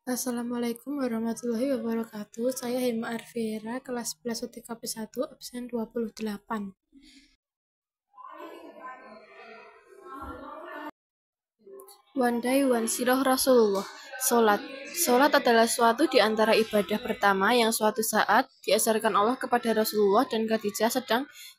Assalamualaikum warahmatullahi wabarakatuh. Saya Hema Arfiera, kelas 11 UTKP 1, absen 28. One day, one sirah Rasulullah. Solat. Solat adalah suatu di antara ibadah pertama yang suatu saat diajarkan Allah kepada Rasulullah dan Khadijah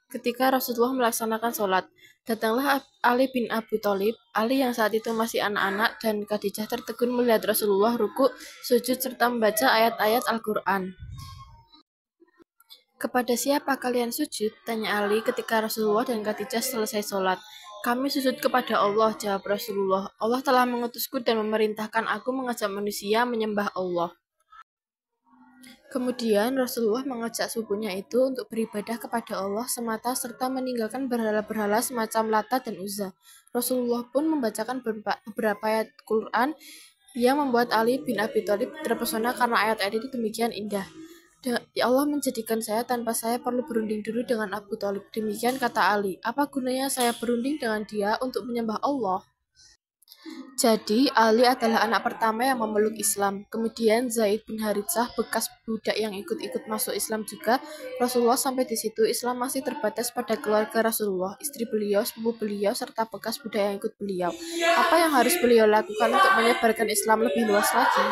ketika Rasulullah melaksanakan solat. Datanglah Ali bin Abi Thalib, Ali yang saat itu masih anak-anak, dan Khadijah tertegun melihat Rasulullah ruku, sujud, serta membaca ayat-ayat Al-Quran. "Kepada siapa kalian sujud?" tanya Ali ketika Rasulullah dan Khadijah selesai sholat. "Kami sujud kepada Allah," jawab Rasulullah. "Allah telah mengutusku dan memerintahkan aku mengajak manusia menyembah Allah." Kemudian Rasulullah mengajak sukunya itu untuk beribadah kepada Allah semata serta meninggalkan berhala-berhala semacam Lata dan Uzza. Rasulullah pun membacakan beberapa ayat Quran yang membuat Ali bin Abi Thalib terpesona karena ayat-ayat itu demikian indah. "Ya Allah menjadikan saya tanpa saya perlu berunding dulu dengan Abu Thalib." Demikian kata Ali, "Apa gunanya saya berunding dengan dia untuk menyembah Allah?" Jadi, Ali adalah anak pertama yang memeluk Islam. Kemudian Zaid bin Haritsah, bekas budak yang ikut-ikut masuk Islam juga. Rasulullah sampai di situ, Islam masih terbatas pada keluarga Rasulullah, istri beliau, sepupu beliau, serta bekas budak yang ikut beliau. Apa yang harus beliau lakukan untuk menyebarkan Islam lebih luas lagi?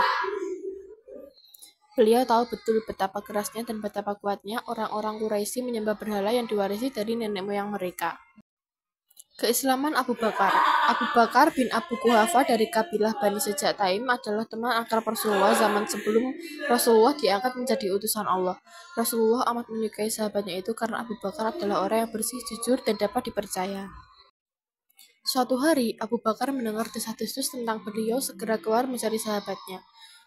Beliau tahu betul betapa kerasnya dan betapa kuatnya orang-orang Quraisy menyembah berhala yang diwarisi dari nenek moyang mereka. Keislaman Abu Bakar. Abu Bakar bin Abu Quhafa dari kabilah Bani Sejak Taim adalah teman akrab Rasulullah zaman sebelum Rasulullah diangkat menjadi utusan Allah. Rasulullah amat menyukai sahabatnya itu karena Abu Bakar adalah orang yang bersih, jujur, dan dapat dipercaya. Suatu hari, Abu Bakar mendengar desas-desus tentang beliau segera keluar mencari sahabatnya.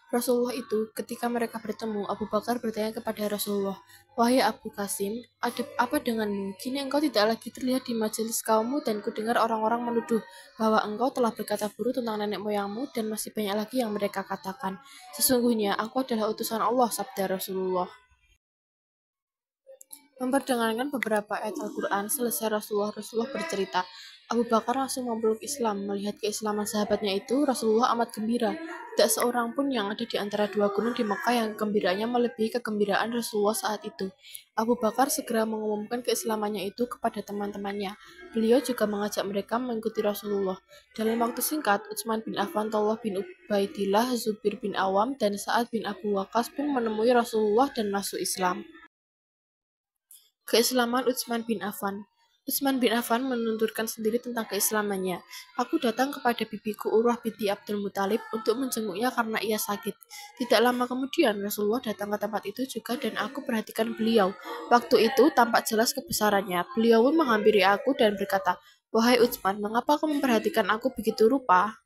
Rasulullah itu, ketika mereka bertemu, Abu Bakar bertanya kepada Rasulullah, "Wahai Abu Qasim, ada apa denganmu? Kini engkau tidak lagi terlihat di majelis kaummu dan kudengar orang-orang menuduh bahwa engkau telah berkata buruk tentang nenek moyangmu dan masih banyak lagi yang mereka katakan. Sesungguhnya aku adalah utusan Allah," sabda Rasulullah. Memperdengarkan beberapa ayat Al-Quran, selesai Rasulullah bercerita. Abu Bakar langsung memeluk Islam. Melihat keislaman sahabatnya itu, Rasulullah amat gembira. Tidak seorang pun yang ada di antara dua gunung di Mekah yang gembiranya melebihi kegembiraan Rasulullah saat itu. Abu Bakar segera mengumumkan keislamannya itu kepada teman-temannya. Beliau juga mengajak mereka mengikuti Rasulullah. Dalam waktu singkat, Utsman bin Affan, Talha bin Ubaidillah, Zubair bin Awam, dan Sa'ad bin Abu Waqqas pun menemui Rasulullah dan masuk Islam. Keislaman Utsman bin Affan. Utsman bin Affan menuturkan sendiri tentang keislamannya. "Aku datang kepada bibiku Urwah binti Abdul Muthalib untuk menjenguknya karena ia sakit. Tidak lama kemudian Rasulullah datang ke tempat itu juga dan aku perhatikan beliau. Waktu itu tampak jelas kebesarannya. Beliau pun menghampiri aku dan berkata, 'Wahai Utsman, mengapa kau memperhatikan aku begitu rupa?'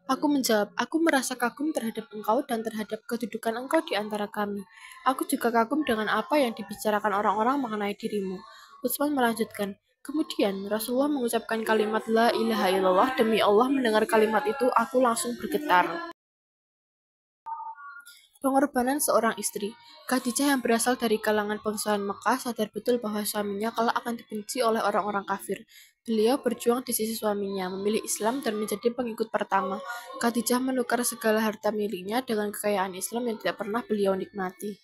Aku menjawab, 'Aku merasa kagum terhadap engkau dan terhadap kedudukan engkau di antara kami. Aku juga kagum dengan apa yang dibicarakan orang-orang mengenai dirimu.' Utsman melanjutkan, 'Kemudian Rasulullah mengucapkan kalimat La ilaha illallah. Demi Allah, mendengar kalimat itu aku langsung bergetar.' Pengorbanan seorang istri. Khadijah yang berasal dari kalangan bangsawan Mekah sadar betul bahwa suaminya kelak akan dibenci oleh orang-orang kafir. Beliau berjuang di sisi suaminya, memilih Islam dan menjadi pengikut pertama. Khadijah menukar segala harta miliknya dengan kekayaan Islam yang tidak pernah beliau nikmati.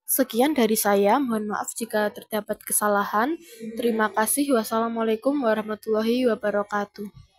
Sekian dari saya, mohon maaf jika terdapat kesalahan. Terima kasih. Wassalamualaikum warahmatullahi wabarakatuh.